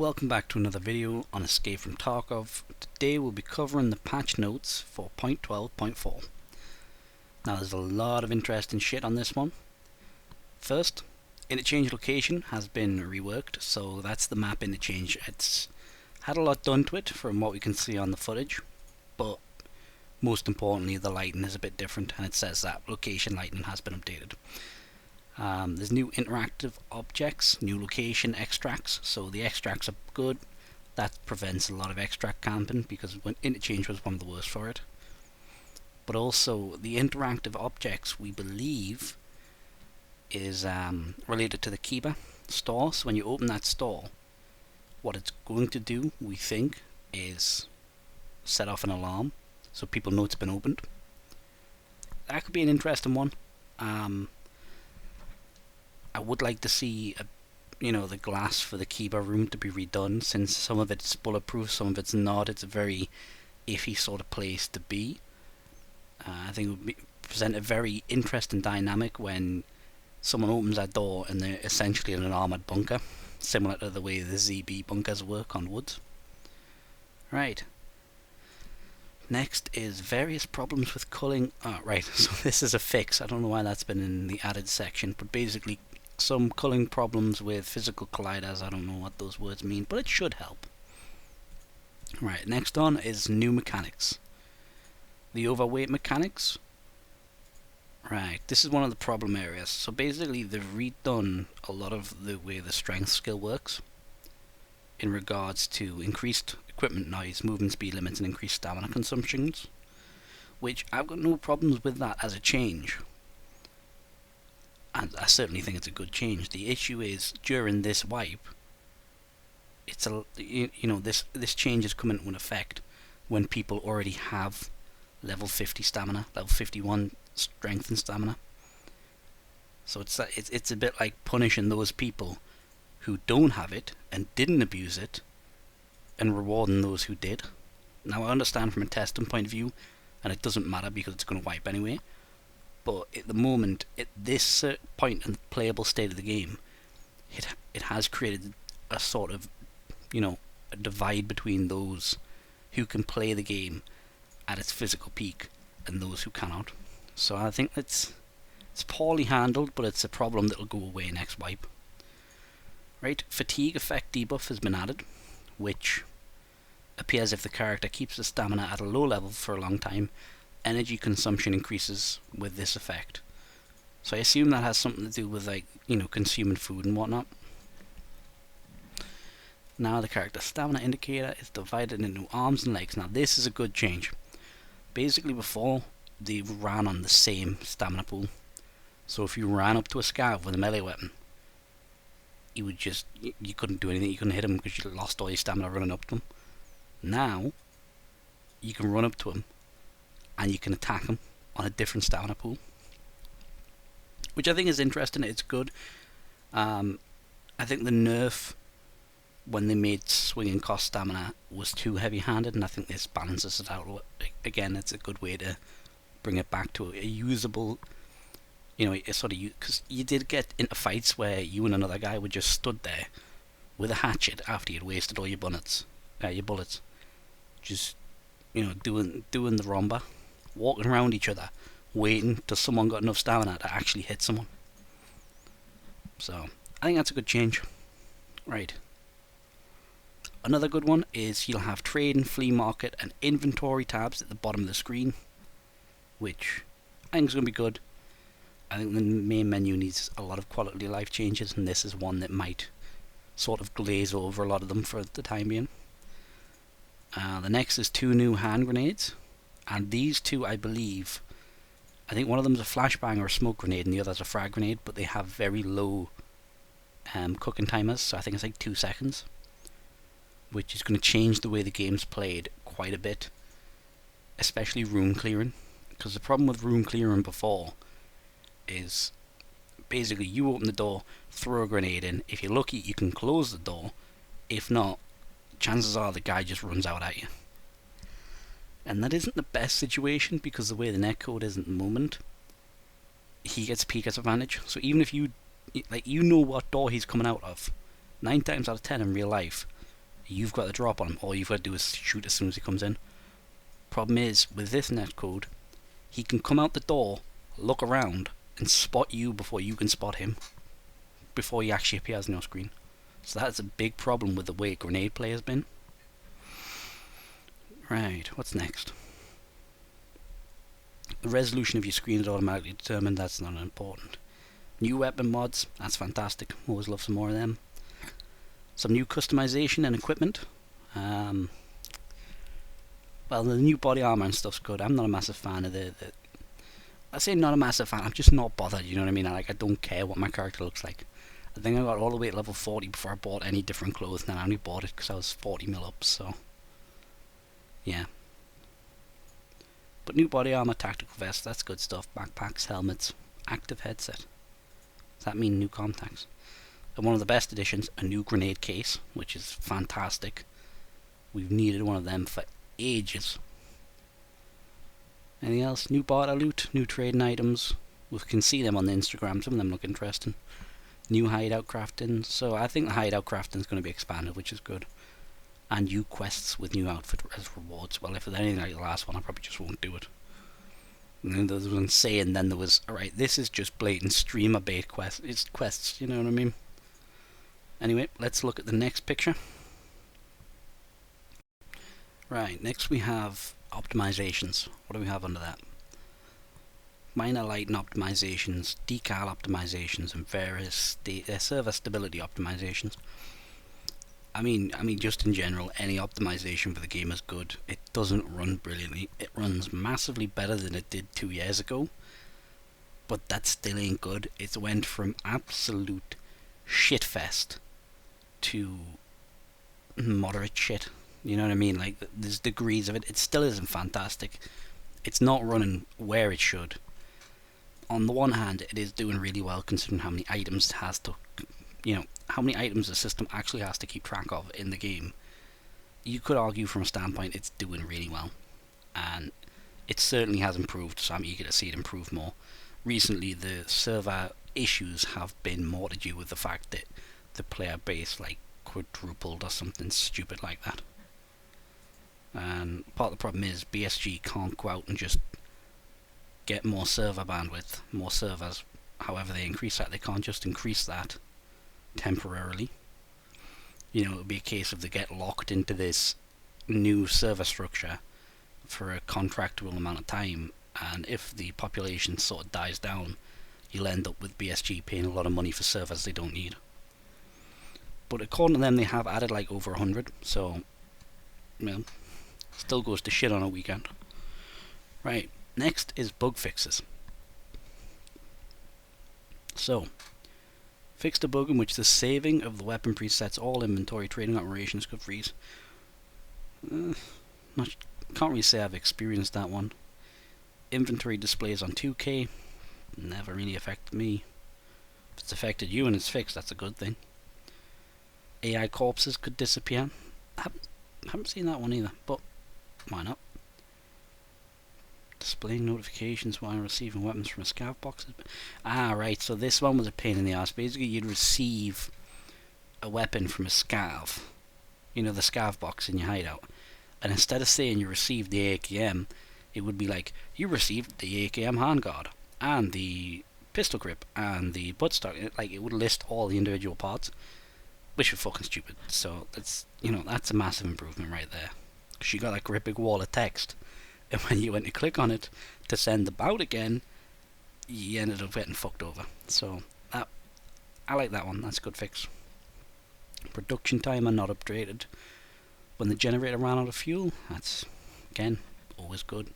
Welcome back to another video on Escape from Tarkov. Today we'll be covering the patch notes for 0.12.4. Now there's a lot of interesting shit on this one. First, Interchange location has been reworked, so that's the map Interchange. It's had a lot done to it from what we can see on the footage, but most importantly the lighting is a bit different, and it says that location lighting has been updated. There's new interactive objects, new location extracts, so the extracts are good. That prevents a lot of extract camping because when Interchange was one of the worst for it. But also the interactive objects, we believe, is related to the Kiba store. So when you open that store, what it's going to do, we think, is set off an alarm so people know it's been opened. That could be an interesting one. I would like to see the glass for the Kiba room to be redone, since some of it's bulletproof, some of it's not. It's a very iffy sort of place to be. I think it would present a very interesting dynamic when someone opens that door and they're essentially in an armoured bunker, similar to the way the ZB bunkers work on woods. Right. Next is various problems with culling. Right, so this is a fix. I don't know why that's been in the added section, but basically some culling problems with physical colliders. I don't know what those words mean, but it should help. Right, next on is new mechanics. The overweight mechanics. Right, this is one of the problem areas. So basically they've redone a lot of the way the strength skill works in regards to increased equipment noise, movement speed limits, and increased stamina consumptions, which I've got no problems with that as a change. And I certainly think it's a good change. The issue is during this wipe, it's this change is coming into effect when people already have level 50 stamina, level 51 strength and stamina. So it's a bit like punishing those people who don't have it and didn't abuse it, and rewarding those who did. Now I understand from a testing point of view, and it doesn't matter because it's going to wipe anyway. But at the moment, at this point in the playable state of the game, it has created a sort of, a divide between those who can play the game at its physical peak and those who cannot. So I think it's poorly handled, but it's a problem that'll go away next wipe. Right, fatigue effect debuff has been added, which appears if the character keeps the stamina at a low level for a long time, energy consumption increases with this effect. So I assume that has something to do with consuming food and whatnot. Now the character stamina indicator is divided into arms and legs. Now this is a good change. Basically before, they ran on the same stamina pool. So if you ran up to a scav with a melee weapon, you couldn't do anything, you couldn't hit him because you lost all your stamina running up to him. Now you can run up to him and you can attack him on a different stamina pool, which I think is interesting. It's good. I think the nerf when they made swinging cost stamina was too heavy-handed, and I think this balances it out. Again, it's a good way to bring it back to a usable, because you did get into fights where you and another guy were just stood there with a hatchet after you'd wasted all your bullets, just doing the romba, walking around each other, waiting till someone got enough stamina to actually hit someone. So I think that's a good change. Right. Another good one is you'll have trade and flea market and inventory tabs at the bottom of the screen, which I think is going to be good. I think the main menu needs a lot of quality of life changes, and this is one that might sort of glaze over a lot of them for the time being. The next is 2 new hand grenades, and these two I think one of them is a flashbang or a smoke grenade and the other is a frag grenade, but they have very low cooking timers, so I think it's like 2 seconds, which is going to change the way the game's played quite a bit, especially room clearing, because the problem with room clearing before is basically you open the door, throw a grenade in, if you're lucky you can close the door, if not, chances are the guy just runs out at you. And that isn't the best situation, because the way the netcode is at the moment, he gets peek advantage. So even if you know what door he's coming out of, 9 times out of 10 in real life, You've got the drop on him. All you've got to do is shoot as soon as he comes in. Problem is, with this netcode, he can come out the door, look around, and spot you before you can spot him. Before he actually appears on your screen. So that's a big problem with the way grenade play has been. Right, what's next? The resolution of your screen is automatically determined. That's not important. New weapon mods. That's fantastic. Always love some more of them. Some new customization and equipment. Well, the new body armor and stuff's good. I'm not a massive fan of the I say not a massive fan. I'm just not bothered. You know what I mean? I don't care what my character looks like. I think I got all the way to level 40 before I bought any different clothes, and I only bought it because I was 40 mil up. So, yeah. But new body armor, tactical vest, that's good stuff. Backpacks, helmets, active headset. Does that mean new contacts? And one of the best additions, a new grenade case, which is fantastic. We've needed one of them for ages. Anything else? New barter loot, new trading items. We can see them on the Instagram. Some of them look interesting. New hideout crafting. So I think the hideout crafting is going to be expanded, which is good. And new quests with new outfit as rewards. Well, if it's anything like the last one, I probably just won't do it. And then there was insane. Then there was, alright, this is just blatant streamer bait quests. It's quests, you know what I mean? Anyway, let's look at the next picture. Right, next we have optimizations. What do we have under that? Minor lighting optimizations, decal optimizations, and various server stability optimizations. I mean, just in general, any optimization for the game is good. It doesn't run brilliantly. It runs massively better than it did 2 years ago, but that still ain't good. It went from absolute shitfest to moderate shit. You know what I mean? Like, there's degrees of it. It still isn't fantastic. It's not running where it should. On the one hand, it is doing really well considering how many items it has to, how many items the system actually has to keep track of in the game. You could argue from a standpoint it's doing really well. And it certainly has improved, so I'm eager to see it improve more. Recently, the server issues have been more to do with the fact that the player base, quadrupled or something stupid like that. And part of the problem is BSG can't go out and just get more server bandwidth, more servers. However they increase that, they can't just increase that temporarily. It would be a case of they get locked into this new server structure for a contractual amount of time, and if the population sort of dies down, you'll end up with BSG paying a lot of money for servers they don't need. But according to them, they have added over 100, so still goes to shit on a weekend. Right, next is bug fixes. So, fixed a bug in which the saving of the weapon presets all inventory trading operations could freeze. Can't really say I've experienced that one. Inventory displays on 2K never really affected me. If it's affected you and it's fixed, that's a good thing. AI corpses could disappear. Haven't seen that one either, but why not? Displaying notifications while receiving weapons from a scav box. Right, so this one was a pain in the ass. Basically, you'd receive a weapon from a scav. The scav box in your hideout. And instead of saying you received the AKM, it would be like, you received the AKM handguard, and the pistol grip, and the buttstock. It would list all the individual parts, which was fucking stupid. So, that's a massive improvement right there. Because you got a great big wall of text. And when you went to click on it to send the bout again, you ended up getting fucked over. So, I like that one. That's a good fix. Production timer not updated. When the generator ran out of fuel, that's, again, always good.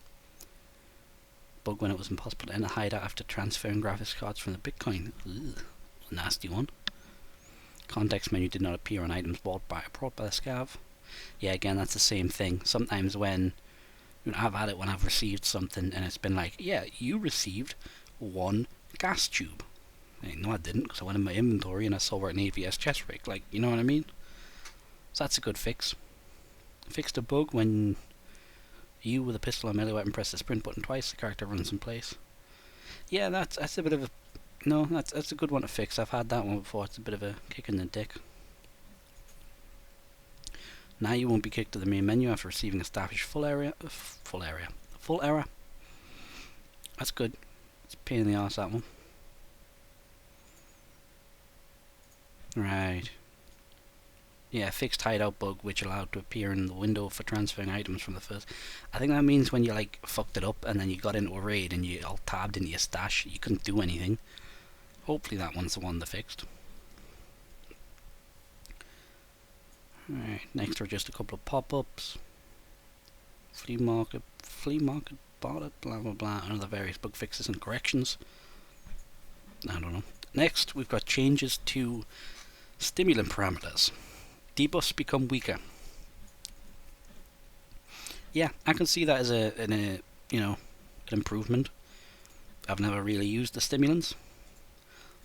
Bug when it was impossible to enter hideout after transferring graphics cards from the Bitcoin. Ugh, nasty one. Context menu did not appear on items brought by the scav. Yeah, again, that's the same thing. Sometimes when I've had it when I've received something and it's been like, yeah, you received one gas tube. No, I didn't, because I went in my inventory and I saw where an AVS chest rig. You know what I mean? So that's a good fix. Fixed a bug when you with a pistol or melee weapon press the sprint button twice, the character runs in place. Yeah, that's a bit of a... No, that's a good one to fix. I've had that one before. It's a bit of a kick in the dick. Now you won't be kicked to the main menu after receiving established full error. That's good. It's a pain in the arse, that one. Right. Yeah, fixed hideout bug which allowed to appear in the window for transferring items from the first. I think that means when you like fucked it up and then you got into a raid and you all tabbed into your stash, you couldn't do anything. Hopefully that one's the one they fixed. Alright, next are just a couple of pop-ups. Flea market bought it, blah blah blah, and other various bug fixes and corrections. I don't know. Next, we've got changes to stimulant parameters. Debuffs become weaker. Yeah, I can see that as an improvement. I've never really used the stimulants.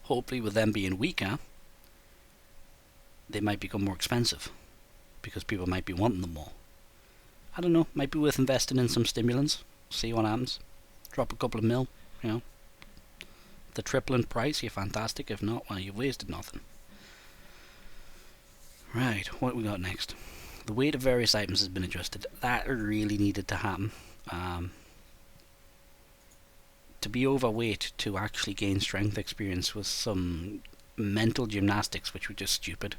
Hopefully, with them being weaker, they might become more expensive because people might be wanting them more. I don't know. Might be worth investing in some stimulants. See what happens. Drop a couple of mil. If they're tripling price, you're fantastic. If not, well, you've wasted nothing. Right, what we got next? The weight of various items has been adjusted. That really needed to happen. To be overweight to actually gain strength experience was some mental gymnastics which were just stupid.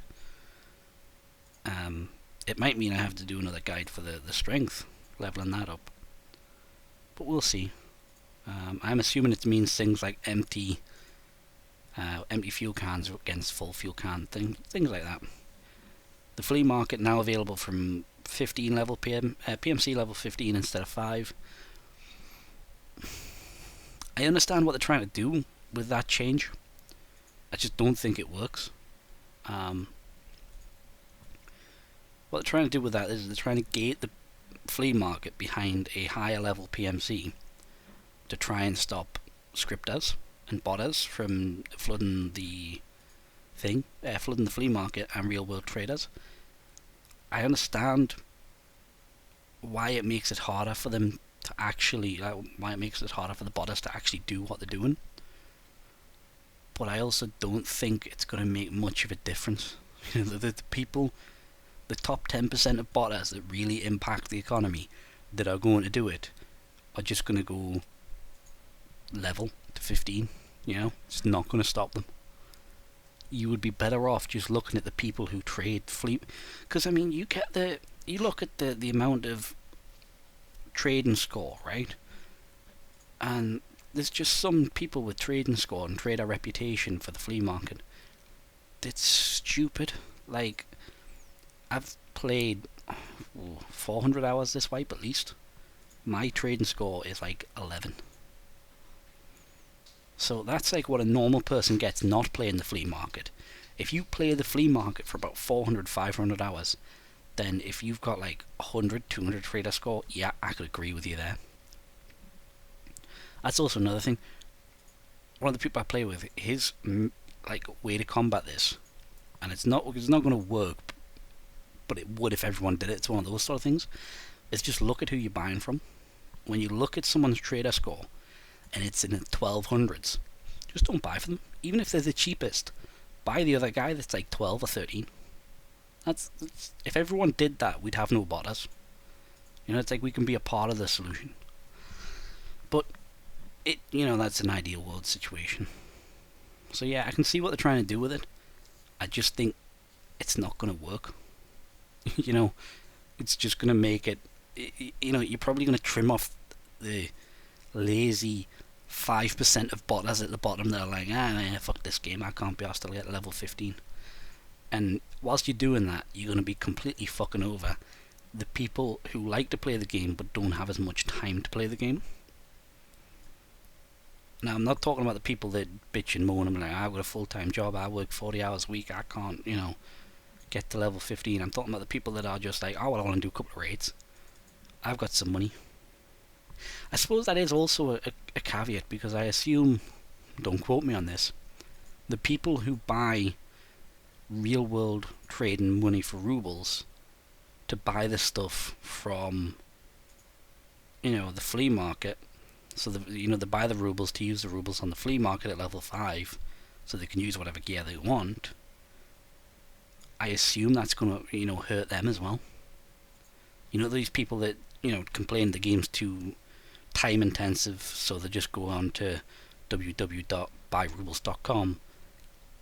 It might mean I have to do another guide for the strength, leveling that up. But we'll see. I'm assuming it means things like empty fuel cans against full fuel can, things like that. The flea market now available from 15 level PMC level 15 instead of 5. I understand what they're trying to do with that change. I just don't think it works. What they're trying to do with that is they're trying to gate the flea market behind a higher level PMC to try and stop scripters and botters from flooding the flea market and real world traders. I understand why it makes it harder for them to actually, why it makes it harder for the botters to actually do what they're doing. But I also don't think it's going to make much of a difference. The people, the top 10% of botters that really impact the economy that are going to do it are just going to go level to 15. It's not going to stop them. You would be better off just looking at the people who trade fleet, because I mean, you look at the amount of trading score, right? And there's just some people with trading score and trader reputation for the flea market. It's stupid. Like, I've played 400 hours this wipe at least. My trading score is like 11. So that's like what a normal person gets not playing the flea market. If you play the flea market for about 400, 500 hours, then if you've got like 100, 200 trader score, yeah, I could agree with you there. That's also another thing. One of the people I play with, his like way to combat this, and it's not going to work, but it would if everyone did it. It's one of those sort of things. Is just look at who you're buying from. When you look at someone's trader score, and it's in the 1200s, just don't buy from them. Even if they're the cheapest, buy the other guy that's like 12 or 13. That's if everyone did that, we'd have no botters. It's like we can be a part of the solution. But that's an ideal world situation. So yeah, I can see what they're trying to do with it. I just think it's not going to work. It's just going to make it. You're probably going to trim off the lazy 5% of botters at the bottom that are like, fuck this game, I can't be asked to get level 15. And whilst you're doing that, you're going to be completely fucking over the people who like to play the game but don't have as much time to play the game. Now, I'm not talking about the people that bitch and moan and like, I've got a full-time job, I work 40 hours a week, I can't, get to level 15. I'm talking about the people that are just like, I want to do a couple of raids. I've got some money. I suppose that is also a caveat, because I assume, don't quote me on this, the people who buy real world trading money for rubles to buy the stuff from the flea market, so they buy the rubles to use the rubles on the flea market at level 5 so they can use whatever gear they want. I assume that's going to hurt them as well. You know, these people that, complain the game's too time intensive, so they just go on to www.buyrubles.com,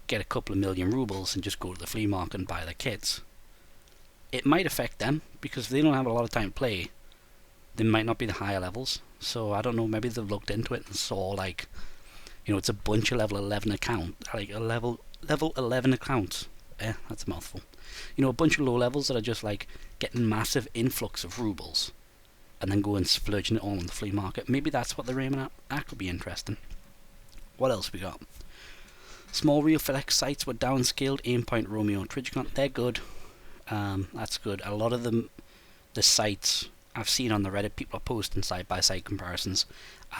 get a couple of million rubles, and just go to the flea market and buy their kits. It might affect them, because if they don't have a lot of time to play, they might not be the higher levels. So I don't know, maybe they've looked into it and saw, like, it's a bunch of level 11 a level 11 accounts. That's a mouthful. A bunch of low levels that are just like getting massive influx of rubles and then go and splurging it all on the flea market. Maybe that's what they're aiming at. That could be interesting. What else we got? Small real flex sites were downscaled. Aimpoint, Romeo, and Trigicon. They're good. That's good. A lot of them, the sites I've seen on the Reddit, people are posting side-by-side comparisons,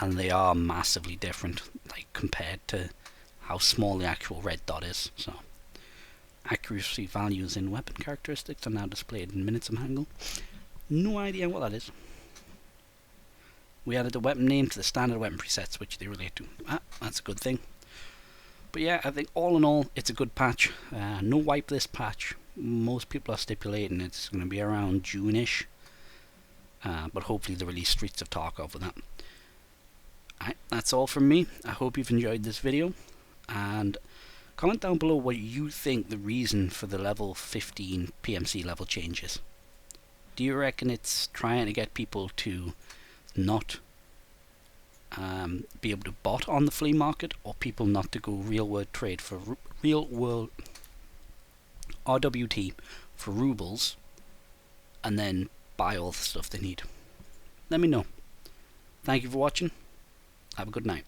and they are massively different, like compared to how small the actual red dot is. So, accuracy values in weapon characteristics are now displayed in minutes of angle. No idea what that is. We added the weapon name to the standard weapon presets, which they relate to. That's a good thing. But yeah, I think all in all, it's a good patch. No wipe list patch. Most people are stipulating it's going to be around June-ish. But hopefully they release Streets of Tarkov with that. Alright, that's all from me. I hope you've enjoyed this video. And comment down below what you think the reason for the level 15 PMC level change is. Do you reckon it's trying to get people to not be able to bot on the flea market, or people not to go real world trade for real world RWT for rubles and then buy all the stuff they need? Let me know. Thank you for watching. Have a good night.